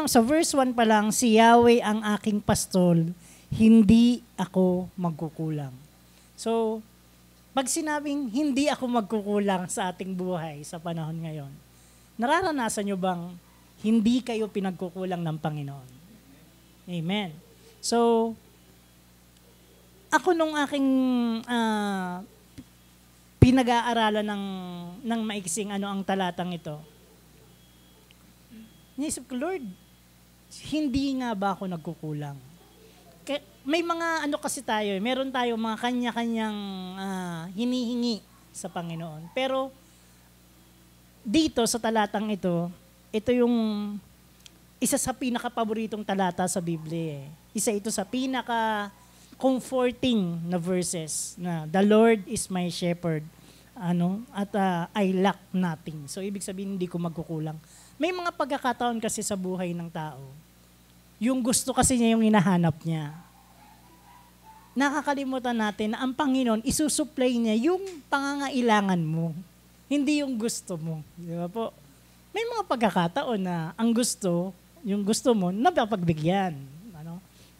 sa verse 1 pa lang, si Yahweh ang aking pastol, hindi ako magkukulang. So, pag sinabing hindi ako magkukulang sa ating buhay sa panahon ngayon, nararanasan nyo bang hindi kayo pinagkukulang ng Panginoon? Amen. So, ako nung aking pinag-aaralan ng maiksing ang talatang ito, naisip ko, Lord, hindi nga ba ako nagkukulang? May mga kasi tayo, meron tayo mga kanya-kanyang hinihingi sa Panginoon. Pero dito sa talatang ito yung isa sa pinaka-paboritong talata sa Biblia. Isa ito sa pinaka-comforting na verses na the Lord is my shepherd, at I lack nothing. So ibig sabihin hindi ko magkukulang. May mga pagkakataon kasi sa buhay ng tao, yung gusto kasi niya yung hinahanap niya. Nakakalimutan natin na ang Panginoon, isusupply niya yung pangangailangan mo, hindi yung gusto mo. Di ba po? May mga pagkakataon na yung gusto mo, napapagbigyan.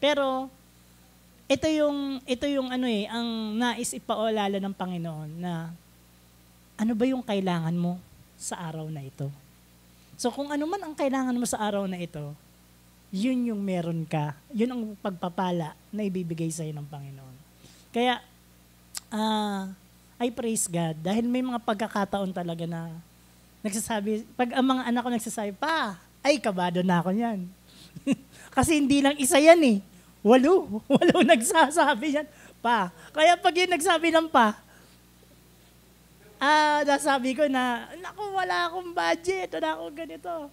Pero, ito yung ang nais ipaalala ng Panginoon na ano ba yung kailangan mo sa araw na ito? So kung ano man ang kailangan mo sa araw na ito, yun yung meron ka. Yun ang pagpapala na ibibigay sa'yo ng Panginoon. Kaya, I praise God dahil may mga pagkakataon talaga na nagsasabi, pag ang mga anak ko nagsasabi, pa, ay kabado na ako yan. Kasi hindi lang isa yan eh. Walo nagsasabi yan, pa. Kaya pag yun nagsabi ng pa, nasabi ko na, naku, wala akong budget, wala akong ganito.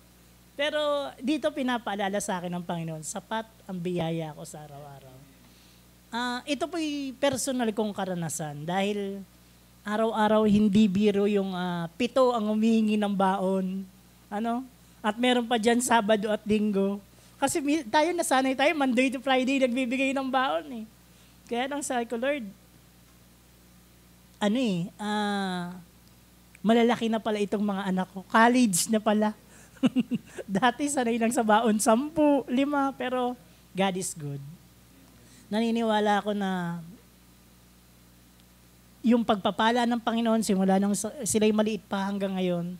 Pero dito pinapaalala sa akin ng Panginoon, sapat ang biyaya ko sa araw-araw. Ito po'y personal kong karanasan dahil araw-araw hindi biro yung 7 ang humihingi ng baon. At meron pa dyan Sabado at Linggo. Kasi tayo nasanay tayo, Monday to Friday nagbibigay ng baon eh. Kaya nang sabi ko, Lord, malalaki na pala itong mga anak ko. College na pala. Dati sanay lang sa baon 10, 5, pero God is good. Naniniwala ako na yung pagpapala ng Panginoon simula nung sila'y maliit pa hanggang ngayon,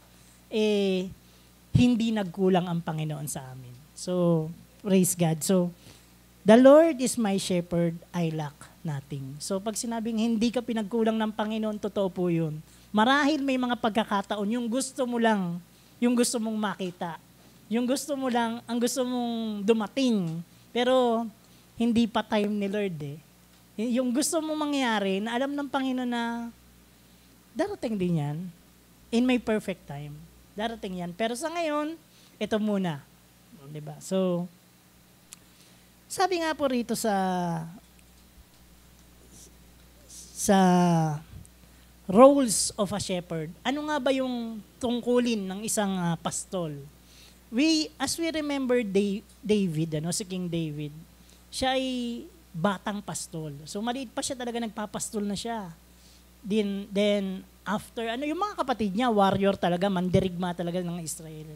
hindi nagkulang ang Panginoon sa amin. So, praise God. So, the Lord is my shepherd, I lack nothing. So, pag sinabing hindi ka pinagkulang ng Panginoon, totoo po yun. Marahil may mga pagkakataon, yung gusto mo lang, yung gusto mong makita. Yung gusto mo lang, ang gusto mong dumating. Pero, hindi pa time ni Lord eh. Yung gusto mong mangyari, na alam ng Panginoon na, darating din yan. In my perfect time. Darating yan. Pero sa ngayon, ito muna. Diba? So, sabi nga po rito sa roles of a shepherd. Ano nga ba yung tungkulin ng isang pastol? As we remember David, si King David, siya ay batang pastol. So maliit pa siya talaga, nagpapastol na siya. Then after, yung mga kapatid niya, warrior talaga, mandirigma talaga ng Israel.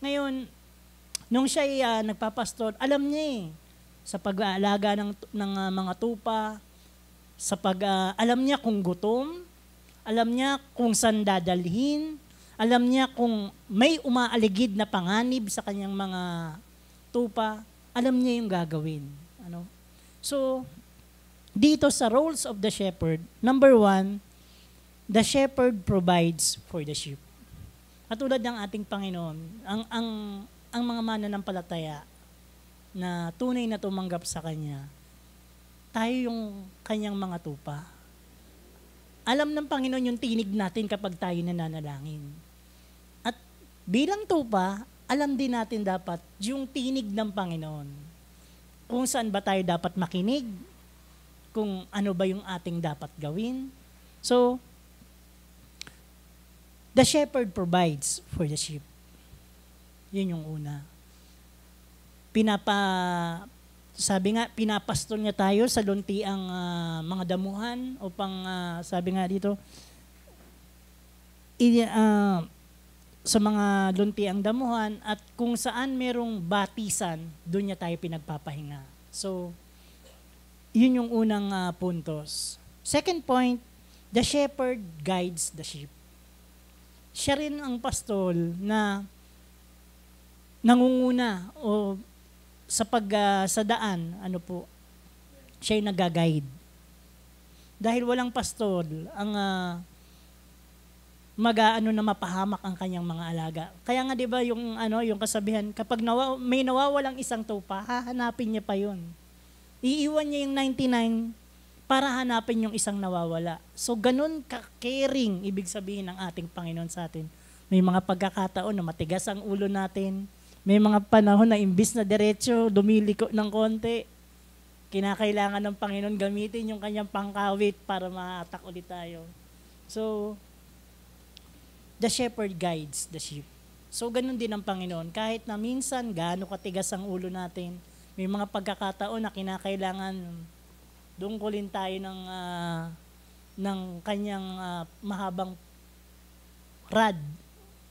Ngayon, nung siya ay nagpapastol, alam niya sa pag-aalaga ng mga tupa, alam niya kung gutom, alam niya kung saan dadalhin, alam niya kung may umaaligid na panganib sa kanyang mga tupa, alam niya yung gagawin. So, dito sa roles of the shepherd, number 1, the shepherd provides for the sheep. Katulad ng ating Panginoon, ang mga mananampalataya na tunay na tumanggap sa Kanya, tayo yung Kanyang mga tupa. Alam ng Panginoon yung tinig natin kapag tayo nananalangin. At bilang tupa, alam din natin dapat yung tinig ng Panginoon. Kung saan ba tayo dapat makinig, kung ano ba yung ating dapat gawin. So, the shepherd provides for the sheep. Yun yung una. Sabi nga, pinapastol niya tayo sa luntiang mga damuhan upang, sabi nga dito, sa mga luntiang damuhan, at kung saan merong batisan, doon niya tayo pinagpapahinga. So, yun yung unang puntos. Second point, the shepherd guides the sheep. Siya rin ang pastol na nangunguna o sa daan, siya yung nag-guide. Dahil walang pastol, ang na mapahamak ang kanyang mga alaga. Kaya nga 'di ba yung kasabihan, kapag may nawawalang isang tupa, hahanapin niya pa 'yun. Iiwan niya yung 99 para hanapin yung isang nawawala. So ganun ka-caring ibig sabihin ng ating Panginoon sa atin. May mga pagkakataon na matigas ang ulo natin. May mga panahon na imbis na diretso, dumiliko ng konti. Kinakailangan ng Panginoon gamitin yung kanyang pangkawit para ma-attack ulit tayo. So, the shepherd guides the sheep. So, ganun din ang Panginoon. Kahit na minsan, gaano katigas ang ulo natin, may mga pagkakataon na kinakailangan dungkulin tayo ng kanyang mahabang rad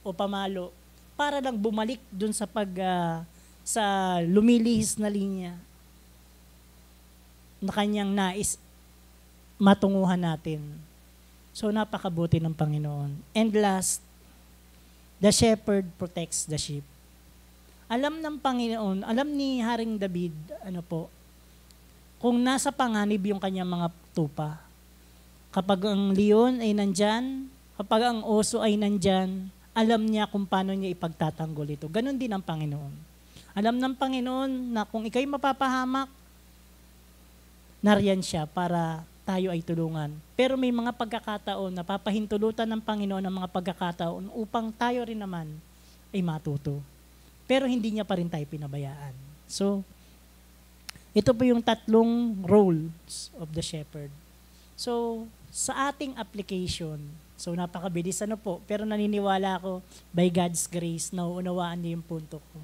o pamalo para lang bumalik dun sa sa lumilihis na linya na kanyang nais matunguhan natin. So, napakabuti ng Panginoon. And last, the shepherd protects the sheep. Alam ng Panginoon, alam ni Haring David, kung nasa panganib yung kanyang mga tupa. Kapag ang leon ay nandyan, kapag ang oso ay nandyan, alam niya kung paano niya ipagtatanggol ito. Ganon din ang Panginoon. Alam ng Panginoon na kung ikay mapapahamak, nariyan siya para tayo ay tulungan. Pero may mga pagkakataon na papahintulutan ng Panginoon ng mga pagkakataon upang tayo rin naman ay matuto. Pero hindi niya pa rin tayo pinabayaan. So, ito po yung tatlong roles of the shepherd. So, sa ating application, so napakabilis po, pero naniniwala ako by God's grace, nauunawaan niyo yung punto ko.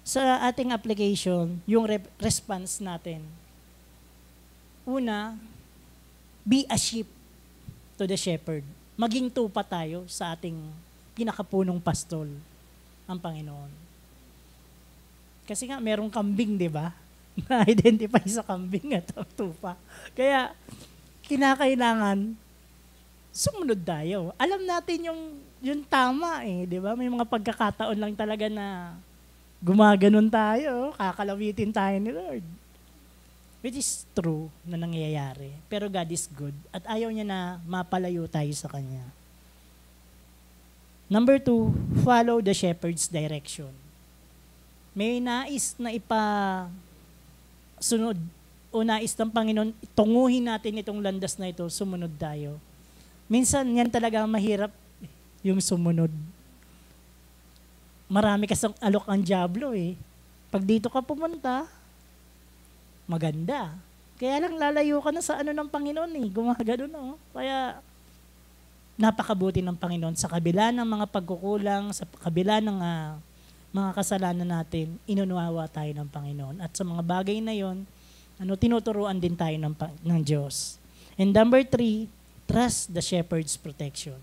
Sa ating application, yung response natin. Una, be a sheep to the shepherd. Maging tupa tayo sa ating pinakapunong pastol, ang Panginoon. Kasi nga, merong kambing, di ba? Na-identify sa kambing at ang tupa. Kaya, kinakailangan, sumunod tayo. Alam natin yung tama di ba? May mga pagkakataon lang talaga na gumaganon tayo, kakalawitin tayo ni Lord. Which is true na nangyayari. Pero God is good at ayaw niya na mapalayo tayo sa Kanya. Number 2, follow the shepherd's direction. May nais na sunod o nais ng Panginoon, tunguhin natin itong landas na ito, sumunod tayo. Minsan, yan talaga mahirap yung sumunod. Marami kasang alok ang dyablo Pag dito ka pumunta, maganda. Kaya lang lalayo ka na sa ng Panginoon Gumagano Kaya, napakabuti ng Panginoon. Sa kabila ng mga pagkukulang, sa kabila ng mga kasalanan natin, inunawa tayo ng Panginoon. At sa mga bagay na yon, tinuturuan din tayo ng Diyos. And number 3, trust the shepherd's protection.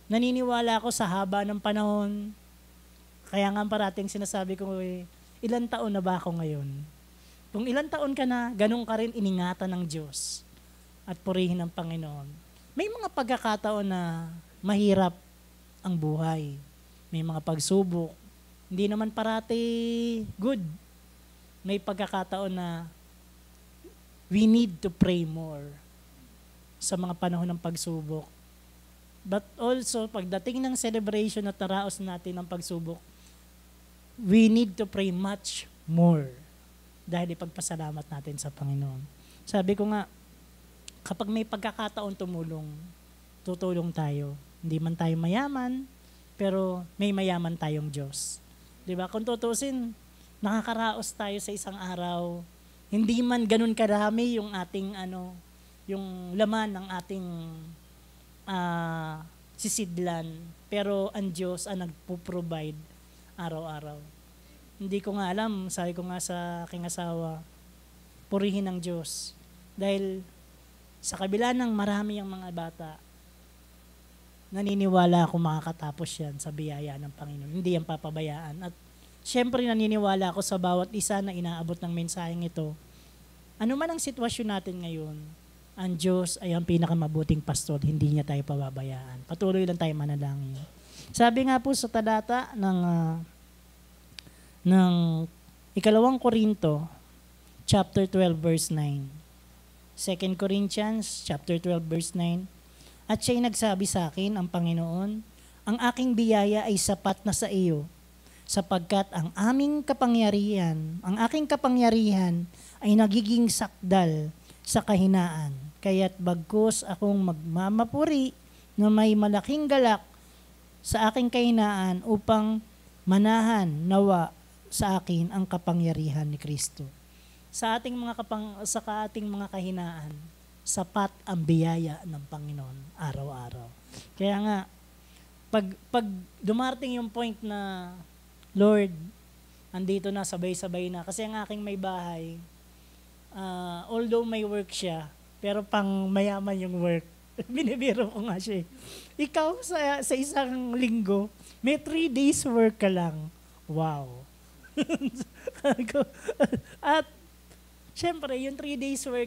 Naniniwala ako sa haba ng panahon, kaya nga parating sinasabi ko, ilan taon na ba ako ngayon? Kung ilang taon ka na, ganun ka rin iningatan ng Diyos at purihin ng Panginoon. May mga pagkakataon na mahirap ang buhay. May mga pagsubok. Hindi naman parati good. May pagkakataon na we need to pray more sa mga panahon ng pagsubok. But also, pagdating ng celebration at naraos natin ng pagsubok, we need to pray much more. Dahil ipagpasalamat natin sa Panginoon. Sabi ko nga, kapag may pagkakataon tutulong tayo. Hindi man tayo mayaman, pero may mayaman tayong Diyos. Diba? Kung tutusin, nakakaraos tayo sa isang araw. Hindi man ganun karami yung ating yung laman ng ating sisidlan, pero ang Diyos ang nagpo-provide araw-araw. Hindi ko nga alam, sabi ko nga sa aking asawa, purihin ng Diyos. Dahil sa kabila ng marami ang mga bata, naniniwala ako makakatapos yan sa biyaya ng Panginoon. Hindi yan papabayaan. At syempre naniniwala ako sa bawat isa na inaabot ng mensaheng ito. Ano man ang sitwasyon natin ngayon, ang Diyos ay ang pinakamabuting pastor, hindi niya tayo pababayaan. Patuloy lang tayo manalangin. Sabi nga po sa talata ng 2 Korinto, chapter 12, verse 9. 2 Corinthians, chapter 12, verse 9. At siya'y nagsabi sa akin, ang Panginoon, ang aking biyaya ay sapat na sa iyo, sapagkat ang aking kapangyarihan ay nagiging sakdal sa kahinaan. Kaya't bagkus akong magmamapuri na may malaking galak sa aking kahinaan upang manahan nawa sa akin ang kapangyarihan ni Kristo. Sa ating mga kahinaan, sapat ang biyaya ng Panginoon araw-araw. Kaya nga, pag dumarating yung point na, Lord, andito na, sabay-sabay na. Kasi ang aking may bahay, although may work siya, pero pang mayaman yung work. Binibiro ko nga siya. Ikaw sa isang linggo, may 3 days work ka lang. Wow. At syempre, yung 3 days work